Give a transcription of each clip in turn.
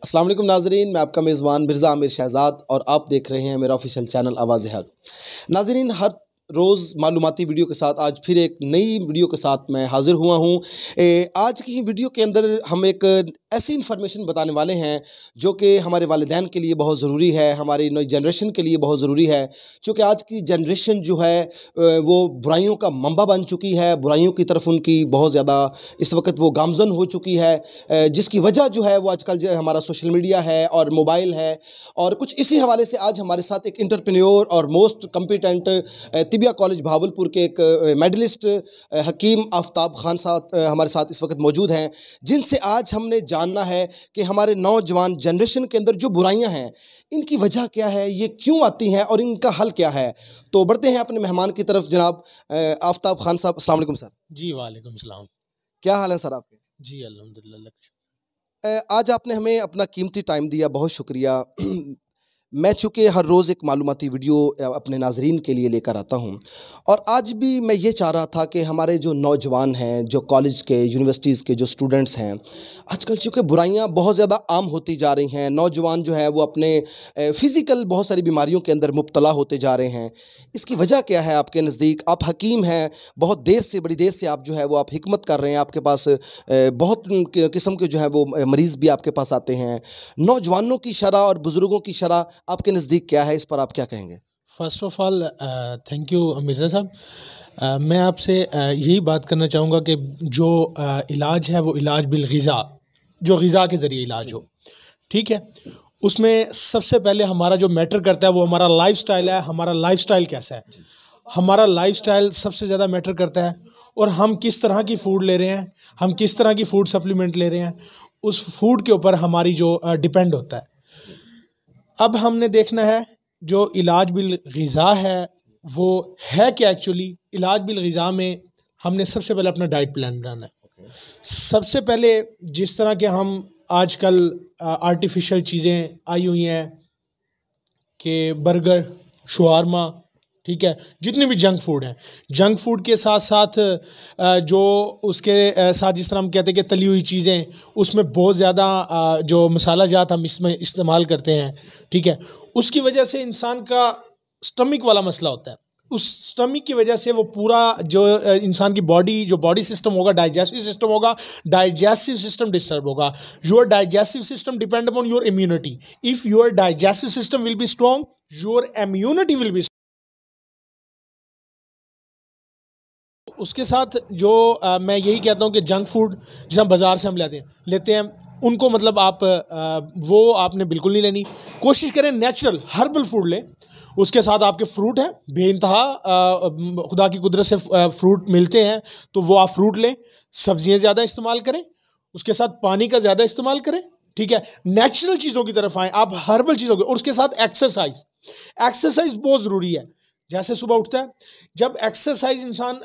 अस्सलाम वालेकुम नाज़रीन, मैं आपका मेज़बान मिर्ज़ा आमिर शहज़ाद और आप देख रहे हैं मेरा ऑफिशियल चैनल आवाज़ हक। नाज़रीन, हर रोज़ मालूमाती वीडियो के साथ आज फिर एक नई वीडियो के साथ मैं हाज़िर हुआ हूँ। आज की वीडियो के अंदर हम एक ऐसी इन्फॉर्मेशन बताने वाले हैं जो कि हमारे वालिदैन के लिए बहुत ज़रूरी है, हमारी नई जनरेशन के लिए बहुत ज़रूरी है। चूँकि आज की जनरेशन जो है वो बुराइयों का मंबा बन चुकी है, बुराइयों की तरफ उनकी बहुत ज़्यादा इस वक्त वो गामज़न हो चुकी है, जिसकी वजह जो है वो आजकल जो है हमारा सोशल मीडिया है और मोबाइल है। और कुछ इसी हवाले से आज हमारे साथ एक एंटरप्रेन्योर और most competent tibia college Bahawalpur के एक मेडलिस्ट हकीम आफ्ताब खान साहब हमारे साथ इस वक्त मौजूद हैं, जिनसे आज हमने जानना है कि हमारे नौजवान जनरेशन के अंदर जो बुराइयां हैं इनकी वजह क्या है, ये क्यों आती हैं और इनका हल क्या है। तो बढ़ते हैं अपने मेहमान की तरफ। जनाब आफ्ताब खान साहब, अस्सलाम वालेकुम सर। जी वालेकुम सलाम। क्या हाल है सर आपके? जी अल्हम्दुलिल्लाह। आज आपने हमें अपना कीमती टाइम दिया, बहुत शुक्रिया। मैं चूँकि हर रोज़ एक मालूमाती वीडियो अपने नाज़रीन के लिए लेकर आता हूँ, और आज भी मैं ये चाह रहा था कि हमारे जो नौजवान हैं, जो कॉलेज के, यूनिवर्सिटीज़ के जो स्टूडेंट्स हैं, आजकल चूँकि बुराइयाँ बहुत ज़्यादा आम होती जा रही हैं, नौजवान जो है वो अपने फ़िज़िकल बहुत सारी बीमारियों के अंदर मुब्तला होते जा रहे हैं। इसकी वजह क्या है आपके नज़दीक? आप हकीम हैं, बहुत देर से, बड़ी देर से आप जो है वो आप हिकमत कर रहे हैं, आपके पास बहुत किस्म के जो है वो मरीज़ भी आपके पास आते हैं। नौजवानों की शरह और बुज़ुर्गों की शरह आपके नज़दीक क्या है? इस पर आप क्या कहेंगे? First of all thank you Mirza साहब। मैं आपसे यही बात करना चाहूँगा कि जो इलाज है वो इलाज बिल-ग़िज़ा, जो ग़िज़ा के ज़रिए इलाज हो, ठीक है। उसमें सबसे पहले हमारा जो मैटर करता है वो हमारा लाइफ़स्टाइल है। हमारा लाइफ़स्टाइल कैसा है, हमारा लाइफ़स्टाइल सबसे ज़्यादा मैटर करता है। और हम किस तरह की फ़ूड ले रहे हैं, हम किस तरह की फ़ूड सप्लीमेंट ले रहे हैं, उस फूड के ऊपर हमारी जो डिपेंड होता है। अब हमने देखना है जो इलाज बिल ग़िज़ा है वो है क्या। एक्चुअली इलाज बिल ग़िज़ा में हमने सबसे पहले अपना डाइट प्लान बनाना है। सबसे पहले जिस तरह के हम आजकल आर्टिफिशियल चीज़ें आई हुई हैं कि बर्गर, शवारमा, ठीक है, जितने भी जंक फूड हैं, जंक फूड के साथ साथ जो उसके साथ जिस तरह हम कहते हैं कि तली हुई चीज़ें, उसमें बहुत ज़्यादा जो मसाला जात हम इसमें इस्तेमाल करते हैं, ठीक है, उसकी वजह से इंसान का स्टमक वाला मसला होता है। उस स्टमक की वजह से वो पूरा जो इंसान की बॉडी, जो बॉडी सिस्टम होगा, डाइजेस्टिव सिस्टम होगा, डाइजेस्टिव सिस्टम डिस्टर्ब होगा। Your digestive system depend upon your immunity. If your digestive system will be strong, your immunity will be. उसके साथ जो मैं यही कहता हूँ कि जंक फूड जिसे हम बाज़ार से हम लेते हैं उनको मतलब वो आपने बिल्कुल नहीं लेनी। कोशिश करें नेचुरल हर्बल फूड लें। उसके साथ आपके फ्रूट हैं, बेइंतहा खुदा की कुदरत से फ्रूट मिलते हैं, तो वो आप फ्रूट लें। सब्जियां ज़्यादा इस्तेमाल करें, उसके साथ पानी का ज़्यादा इस्तेमाल करें, ठीक है। नेचुरल चीज़ों की तरफ आएँ आप, हर्बल चीज़ों की। और उसके साथ एक्सरसाइज बहुत ज़रूरी है। जैसे सुबह उठता है, जब एक्सरसाइज इंसान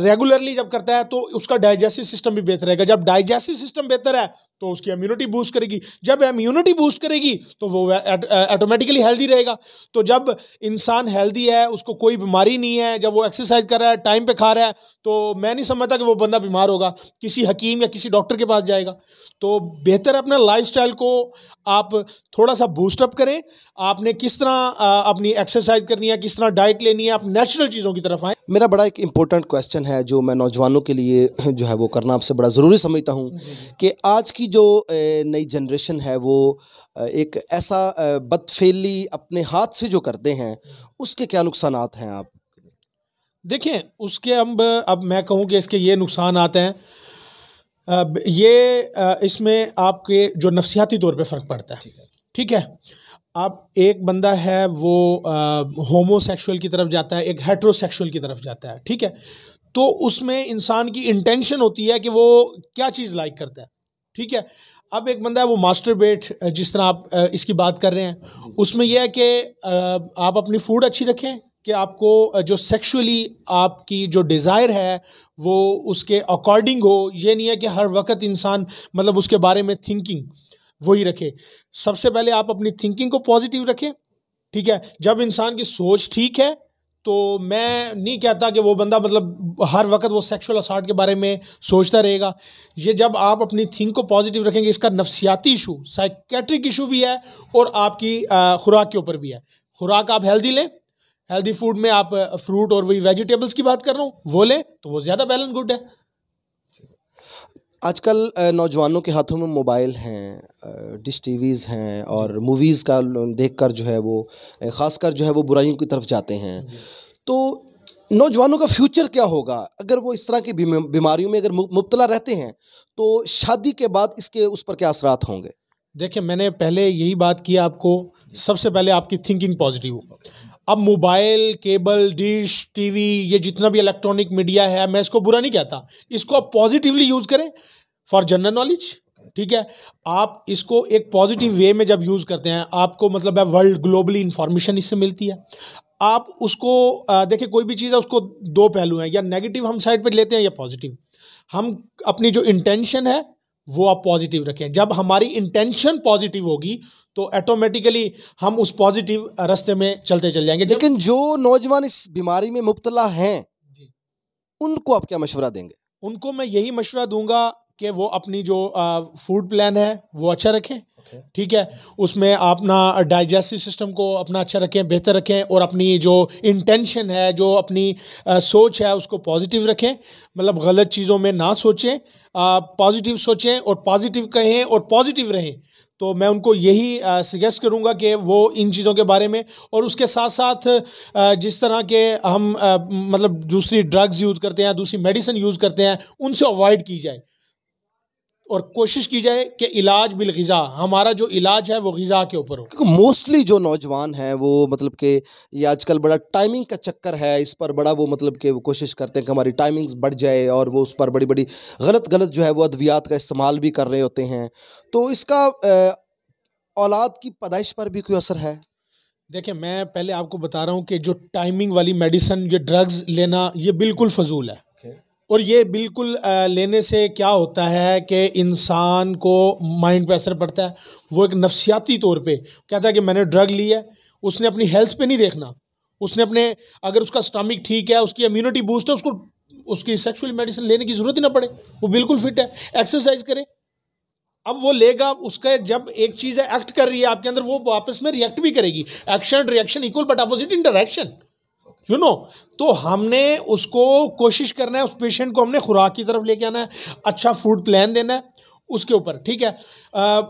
रेगुलरली जब करता है तो उसका डाइजेस्टिव सिस्टम भी बेहतर रहेगा। जब डाइजेस्टिव सिस्टम बेहतर है तो उसकी इम्यूनिटी बूस्ट करेगी। जब इम्यूनिटी बूस्ट करेगी तो वो ऑटोमेटिकली हेल्दी रहेगा। तो जब इंसान हेल्दी है, उसको कोई बीमारी नहीं है, जब वो एक्सरसाइज कर रहा है, टाइम पे खा रहा है, तो मैं नहीं समझता कि वो बंदा बीमार होगा, किसी हकीम या किसी डॉक्टर के पास जाएगा। तो बेहतर अपना लाइफस्टाइल को आप थोड़ा सा बूस्टअप करें। आपने किस तरह अपनी एक्सरसाइज करनी है, किस तरह डाइट लेनी है, आप नेचुरल चीज़ों की तरफ आएँ। मेरा बड़ा एक इम्पोर्टेंट क्वेश्चन है जो मैं नौजवानों के लिए जो है वो करना आपसे बड़ा ज़रूरी समझता हूँ कि आज की जो नई जनरेशन है वो एक ऐसा बदफेली अपने हाथ से जो करते हैं, उसके क्या नुकसानात हैं आप? देखें उसके अब मैं कहूँ कि इसके ये नुकसान आते हैं। इसमें आपके जो नफ्सियाती तौर पे फ़र्क पड़ता है, ठीक है। अब एक बंदा है वो होमोसेक्सुअल की तरफ जाता है, एक हेटेरोसेक्सुअल की तरफ जाता है, ठीक है। तो उसमें इंसान की इंटेंशन होती है कि वो क्या चीज़ लाइक करता है, ठीक है। अब एक बंदा है वो मास्टरबेट, जिस तरह आप इसकी बात कर रहे हैं, उसमें यह है कि आप अपनी फूड अच्छी रखें कि आपको जो सेक्सुअली आपकी जो डिज़ायर है वो उसके अकॉर्डिंग हो। ये नहीं है कि हर वक्त इंसान मतलब उसके बारे में थिंकिंग वही रखे। सबसे पहले आप अपनी थिंकिंग को पॉजिटिव रखें, ठीक है। जब इंसान की सोच ठीक है तो मैं नहीं कहता कि वो बंदा मतलब हर वक्त वो सेक्सुअल असॉल्ट के बारे में सोचता रहेगा। ये जब आप अपनी थिंक को पॉजिटिव रखेंगे, इसका नफ्सियाती इशू, साइकेट्रिक इशू भी है और आपकी खुराक के ऊपर भी है। खुराक आप हेल्दी लें, हेल्दी फूड में आप फ्रूट और वही वेजिटेबल्स की बात कर रहा हूँ, वो लें तो वो ज़्यादा वेल एंड गुड है। आजकल नौजवानों के हाथों में मोबाइल हैं, डिश टीवीज़ हैं और मूवीज़ का देखकर जो है वो ख़ासकर जो है वो बुराइयों की तरफ जाते हैं। तो नौजवानों का फ्यूचर क्या होगा अगर वो इस तरह की बीमारियों में अगर मुब्तला रहते हैं, तो शादी के बाद इसके उस पर क्या असरात होंगे? देखिए, मैंने पहले यही बात की आपको, सबसे पहले आपकी थिंकिंग पॉजिटिव हो। अब मोबाइल, केबल, डिश, टीवी, ये जितना भी इलेक्ट्रॉनिक मीडिया है, मैं इसको बुरा नहीं कहता, इसको आप पॉजिटिवली यूज़ करें फॉर जनरल नॉलेज, ठीक है। आप इसको एक पॉजिटिव वे में जब यूज़ करते हैं, आपको मतलब है वर्ल्ड ग्लोबली इंफॉर्मेशन इससे मिलती है। आप उसको देखिए, कोई भी चीज़ है उसको दो पहलू हैं, या नेगेटिव हम साइड पे लेते हैं या पॉजिटिव। हम अपनी जो इंटेंशन है वो आप पॉजिटिव रखें। जब हमारी इंटेंशन पॉजिटिव होगी तो ऑटोमेटिकली हम उस पॉजिटिव रास्ते में चलते चल जाएंगे। लेकिन जो नौजवान इस बीमारी में मुब्तला हैं, उनको आप क्या मशवरा देंगे? उनको मैं यही मशवरा दूंगा कि वो अपनी जो फूड प्लान है वो अच्छा रखें, ठीक है। उसमें अपना डाइजेस्टिव सिस्टम को अपना अच्छा रखें, बेहतर रखें, और अपनी जो इंटेंशन है, जो अपनी सोच है, उसको पॉजिटिव रखें। मतलब गलत चीज़ों में ना सोचें, पॉजिटिव सोचें और पॉजिटिव कहें और पॉजिटिव रहें। तो मैं उनको यही सजेस्ट करूंगा कि वो इन चीज़ों के बारे में, और उसके साथ साथ जिस तरह के हम मतलब दूसरी ड्रग्स यूज़ करते हैं, दूसरी मेडिसिन यूज़ करते हैं, उनसे अवॉइड की जाए और कोशिश की जाए कि इलाज बिल ग़िज़ा, हमारा जो इलाज है वो ग़िज़ा के ऊपर हो। क्योंकि मोस्टली जो नौजवान हैं वो मतलब कि ये आजकल बड़ा टाइमिंग का चक्कर है, इस पर बड़ा वो मतलब कि वो कोशिश करते हैं कि हमारी टाइमिंग्स बढ़ जाए, और वो उस पर बड़ी बड़ी गलत जो है वो अद्वियात का इस्तेमाल भी कर रहे होते हैं। तो इसका औलाद की पैदाइश पर भी कोई असर है? देखिए, मैं पहले आपको बता रहा हूँ कि जो टाइमिंग वाली मेडिसिन, ये ड्रग्स लेना, ये बिल्कुल फजूल है। और ये बिल्कुल लेने से क्या होता है कि इंसान को माइंड पे असर पड़ता है। वो एक नफ्सियाती तौर पे कहता है कि मैंने ड्रग ली है, उसने अपनी हेल्थ पे नहीं देखना, उसने अपने, अगर उसका स्टमक ठीक है, उसकी इम्यूनिटी बूस्ट है, उसको उसकी सेक्सुअल मेडिसिन लेने की ज़रूरत ही ना पड़े, वो बिल्कुल फिट है, एक्सरसाइज करे। अब वो लेगा, उसका जब एक चीज़ है एक्ट कर रही है आपके अंदर, वो वापस में रिएक्ट भी करेगी। Action reaction equal but opposite in direction, you know. तो हमने उसको कोशिश करना है, उस पेशेंट को हमने खुराक की तरफ लेके आना है, अच्छा फूड प्लान देना है उसके ऊपर, ठीक है।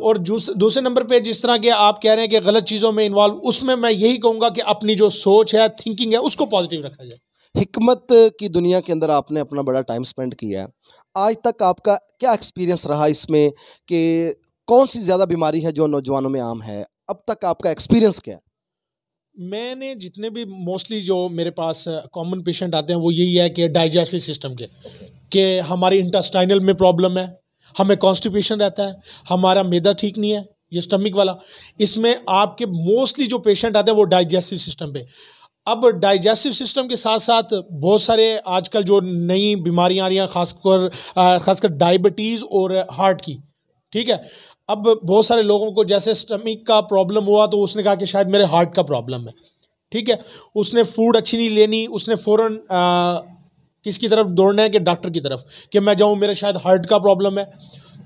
और दूसरे नंबर पे जिस तरह के आप कह रहे हैं कि गलत चीज़ों में इन्वॉल्व, उसमें मैं यही कहूँगा कि अपनी जो सोच है, थिंकिंग है, उसको पॉजिटिव रखा जाए। हिकमत की दुनिया के अंदर आपने अपना बड़ा टाइम स्पेंड किया है, आज तक आपका क्या एक्सपीरियंस रहा इसमें कि कौन सी ज़्यादा बीमारी है जो नौजवानों में आम है? अब तक आपका एक्सपीरियंस क्या है? मैंने जितने भी मोस्टली जो मेरे पास कॉमन पेशेंट आते हैं वो यही है कि डाइजेस्टिव सिस्टम के हमारी इंटेस्टाइनल में प्रॉब्लम है, हमें कॉन्स्टिपेशन रहता है, हमारा मैदा ठीक नहीं है, ये स्टमक वाला। इसमें आपके मोस्टली जो पेशेंट आते हैं वो डाइजेस्टिव सिस्टम पे। अब डाइजेस्टिव सिस्टम के साथ साथ बहुत सारे आजकल जो नई बीमारियां आ रही हैं, खासकर डायबिटीज़ और हार्ट की, ठीक है। अब बहुत सारे लोगों को जैसे स्टमक का प्रॉब्लम हुआ तो उसने कहा कि शायद मेरे हार्ट का प्रॉब्लम है, ठीक है। उसने फूड अच्छी नहीं लेनी, उसने फ़ौरन किसकी तरफ दौड़ना है कि डॉक्टर की तरफ, कि मैं जाऊँ, मेरा शायद हार्ट का प्रॉब्लम है,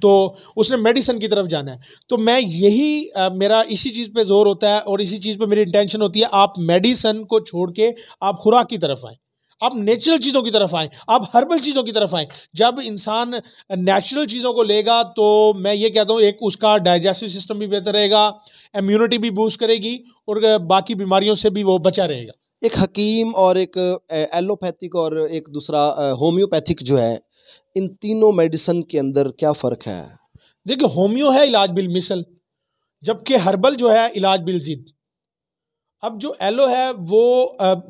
तो उसने मेडिसिन की तरफ जाना है। तो मैं यही मेरा इसी चीज़ पे जोर होता है और इसी चीज़ पे मेरी इंटेंशन होती है, आप मेडिसिन को छोड़ के आप खुराक की तरफ आएँ, आप नेचुरल चीज़ों की तरफ आएँ, आप हर्बल चीज़ों की तरफ आएँ। जब इंसान नेचुरल चीज़ों को लेगा तो मैं ये कहता हूँ, एक उसका डाइजेस्टिव सिस्टम भी बेहतर रहेगा, इम्यूनिटी भी बूस्ट करेगी और बाकी बीमारियों से भी वो बचा रहेगा। एक हकीम और एक एलोपैथिक और एक दूसरा होम्योपैथिक जो है, इन तीनों मेडिसिन के अंदर क्या फ़र्क है? देखिए, होम्यो है इलाज बिल मिसल, जबकि हर्बल जो है इलाज बिल जिद। अब जो एलो है वो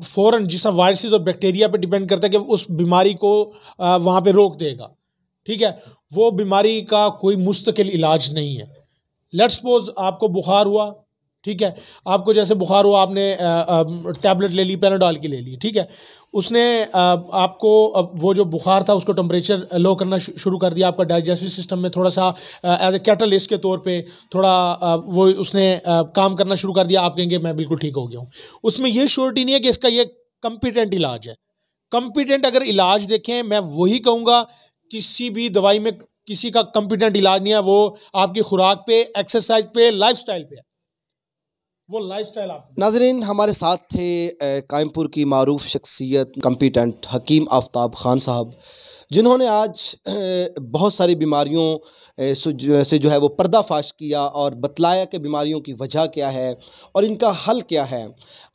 फ़ौरन जिसमें वायरसेस और बैक्टीरिया पे डिपेंड करता है कि उस बीमारी को वहाँ पे रोक देगा, ठीक है। वो बीमारी का कोई मुस्तकिल इलाज नहीं है। लेट्स सपोज आपको बुखार हुआ, ठीक है, आपको जैसे बुखार हुआ, आपने टैबलेट ले ली, पैराडॉल की ले ली, ठीक है। उसने आपको वो जो बुखार था उसको टेम्परेचर लो करना शुरू कर दिया, आपका डाइजेस्टिव सिस्टम में थोड़ा सा एज ए कैटलिस्ट के तौर पे थोड़ा वो उसने काम करना शुरू कर दिया, आप कहेंगे मैं बिल्कुल ठीक हो गया हूँ। उसमें ये श्योरिटी नहीं है कि इसका ये कम्पिटेंट इलाज है। कम्पिटेंट अगर इलाज देखें, मैं वही कहूँगा, किसी भी दवाई में किसी का कम्पिटेंट इलाज नहीं है। वो आपकी खुराक पे, एक्सरसाइज पे, लाइफस्टाइल पे है। वो लाइफस्टाइल आप नाज़रीन, हमारे साथ थे कायमपुर की मारूफ शख्सियत कम्पिटेंट हकीम आफ्ताब ख़ान साहब, जिन्होंने आज बहुत सारी बीमारियों से जो है वो पर्दाफाश किया और बतलाया कि बीमारियों की वजह क्या है और इनका हल क्या है।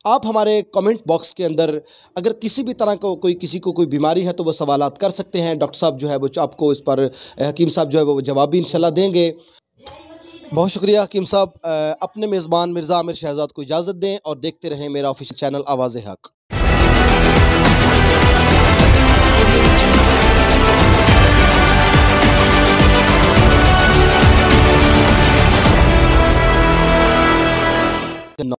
आप हमारे कमेंट बॉक्स के अंदर अगर किसी भी तरह को किसी को कोई बीमारी है तो वो सवालात कर सकते हैं। डॉक्टर साहब जो है वो आपको इस पर, हकीम साहब जो है वो जवाब भी इंशाल्लाह देंगे। बहुत शुक्रिया हकीम साहब। अपने मेज़बान मिर्ज़ा आमिर शहज़ाद को इजाज़त दें और देखते रहें मेरा ऑफिशियल चैनल आवाज़ हक़।